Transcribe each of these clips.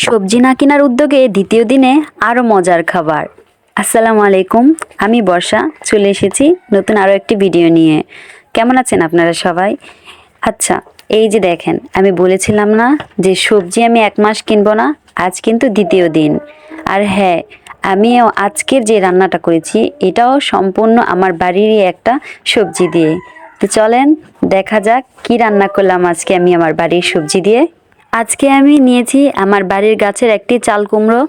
সবজি না কেনার উদ্যোগে দ্বিতীয় দিনে আরও মজার খাবার। আসসালামু আলাইকুম, আমি বর্ষা চলে এসেছি নতুন আরও একটি ভিডিও নিয়ে। কেমন আছেন আপনারা সবাই? আচ্ছা, এই যে দেখেন, আমি বলেছিলাম না যে সবজি আমি 1 মাস কিনবো না, আজ কিন্তু দ্বিতীয় দিন। আর হ্যাঁ, আমিও আজকের যে রান্নাটা করেছি এটাও সম্পূর্ণ আমার বাড়িরই একটা সবজি দিয়ে। তো চলেন দেখা যাক কি রান্না করলাম আজকে আমি আমার বাড়ির সবজি দিয়ে। আজকে আমি নিয়েছি আমার বাড়ির গাছের একটি চাল কুমড়ো।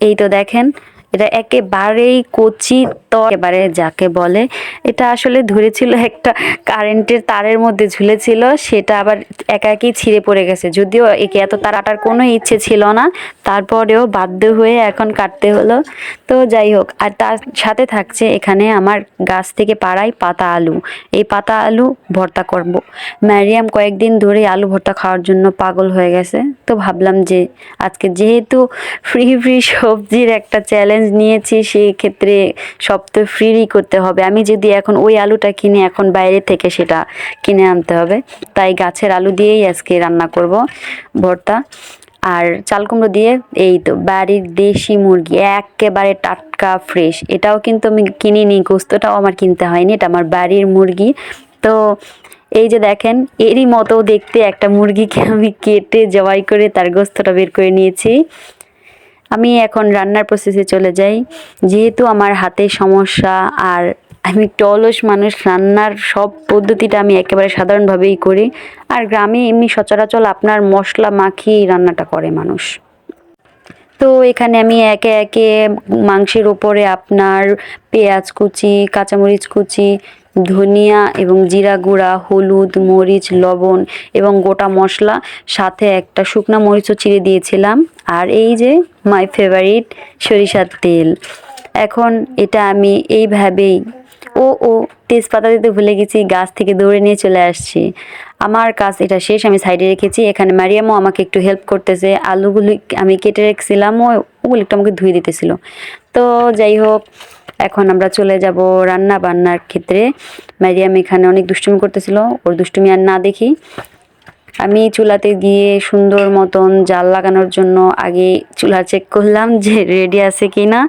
এই তো দেখেন, এটা একেবারেই কচি, তো একেবারে যাকে বলে, এটা আসলে ধরেছিল একটা কারেন্টের তারের মধ্যে ঝুলেছিল, সেটা আবার একা একই ছিঁড়ে পড়ে গেছে। যদিও একে এত তার কাটার কোনো ইচ্ছে ছিল না, তারপরেও বাধ্য হয়ে এখন কাটতে হলো। তো যাই হোক, আর তার সাথে থাকছে এখানে আমার গাছ থেকে পাড়াই পাতা আলু। এই পাতা আলু ভর্তা করব। ম্যারিয়াম কয়েকদিন ধরে আলু ভর্তা খাওয়ার জন্য পাগল হয়ে গেছে, তো ভাবলাম যে আজকে যেহেতু ফ্রি ফ্রি সবজির একটা চ্যালেঞ্জ নিয়েছি, সেই ক্ষেত্রে সব তো ফ্রিই করতে হবে। আমি যদি এখন ওই আলুটা কিনে এখন বাইরে থেকে সেটা কিনে আনতে হবে, তাই গাছের আলু দিয়েই আজকে রান্না করব ভর্তা। আর চাল কুমড়ো দিয়ে এই তো বাড়ির দেশি মুরগি, একেবারে টাটকা ফ্রেশ। এটাও কিন্তু আমি কিনিনি, গোস্তটাও আমার কিনতে হয়নি, এটা আমার বাড়ির মুরগি। তো এই যে দেখেন, এরই মতো দেখতে একটা মুরগিকে আমি কেটে জবাই করে তার গোস্তটা বের করে নিয়েছি। আমি এখন রান্নার প্রসেসে চলে যাই। যেহেতু আমার হাতে সমস্যা আর আমি একটু অলস মানুষ, রান্নার সব পদ্ধতিটা আমি একেবারে সাধারণভাবেই করি। আর গ্রামে এমনি সচরাচর আপনার মশলা মাখিয়ে রান্নাটা করে মানুষ। তো এখানে আমি একে একে মাংসের ওপরে আপনার পেঁয়াজ কুচি, কাঁচামরিচ কুচি, ধনিয়া এবং জিরা গুঁড়া, হলুদ, মরিচ, লবণ এবং গোটা মশলা, সাথে একটা শুকনো মরিচও চিড়ে দিয়েছিলাম। আর এই যে মাই ফেভারিট সরিষার তেল। এখন এটা আমি এইভাবেই, ও তেজপাতা দিতে ভুলে গেছি, গাছ থেকে দৌড়ে নিয়ে চলে আসছি। আমার কাজ এটা শেষ, আমি সাইডে রেখেছি। এখানে মারিয়ামও আমাকে একটু হেল্প করতেছে, আলুগুলি আমি কেটে রেখেছিলাম, ওগুলো একটু আমাকে ধুয়ে দিতেছিল। তো যাই হোক, এখন আমরা চলে যাব রান্না বান্নার ক্ষেত্রে। মারিয়াম এখানে অনেক দুষ্টুমি করতেছিল, ওর দুষ্টুমি আর না দেখি আমি চুলাতে গিয়ে সুন্দর মতন জাল লাগানোর জন্য আগে চুলা চেক করলাম যে রেডি আছে কি না।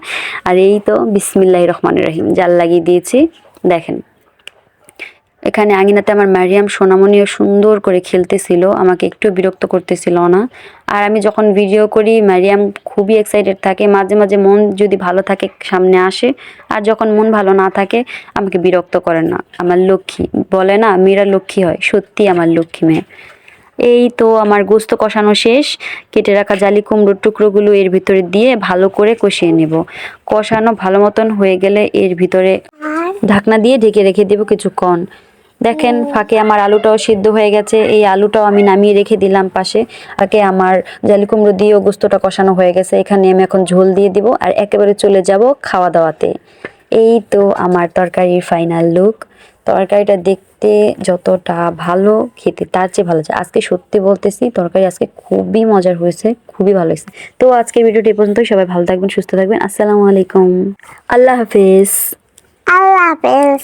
আর এই তো বিসমিল্লাহির রহমানির রহিম জাল লাগিয়ে দিয়েছি। দেখেন, এখানে আঙিনাতে আমার মারিয়াম সোনামণিও সুন্দর করে খেলতেছিল, আমাকে একটু বিরক্ত করতেছিল না। আর আমি যখন ভিডিও করি মারিয়াম খুবই এক্সাইটেড থাকে, মাঝে মাঝে মন যদি ভালো থাকে সামনে আসে, আর যখন মন ভালো না থাকে আমাকে বিরক্ত করে না। আমার লক্ষ্মী, বলে না মেয়েরা লক্ষ্মী হয়, সত্যি আমার লক্ষ্মী মেয়ে। এই তো আমার গোস্ত কষানো শেষ, কেটে রাখা জালি কুমড়োর টুকরোগুলো এর ভিতরে দিয়ে ভালো করে কষিয়ে নেব। কষানো ভালো মতন হয়ে গেলে এর ভিতরে ঢাকনা দিয়ে ঢেকে রেখে দেবো কিছুক্ষণ। দেখেন ফাঁকে আমার আলুটাও সিদ্ধ হয়ে গেছে, এই আলুটাও আমি নামিয়ে রেখে দিলাম পাশে। আগে আমার জালি কুমড়ো দিয়েও গোস্তটা কষানো হয়ে গেছে, এখানে আমি এখন ঝোল দিয়ে দিব আর একেবারে চলে যাব খাওয়া দাওয়াতে। এই তো আমার তরকারির ফাইনাল লুক। তরকারিটা দেখতে যতটা ভালো, খেতে তার চেয়ে ভালো। আজকে সত্যি বলতেছি, তরকারি আজকে খুবই মজার হয়েছে, খুবই ভালো হয়েছে। তো আজকের ভিডিওটি এই পর্যন্তই। সবাই ভালো থাকবেন, সুস্থ থাকবেন। আসসালামু আলাইকুম, আল্লাহ হাফেজ। আল্লাহ হাফেজ।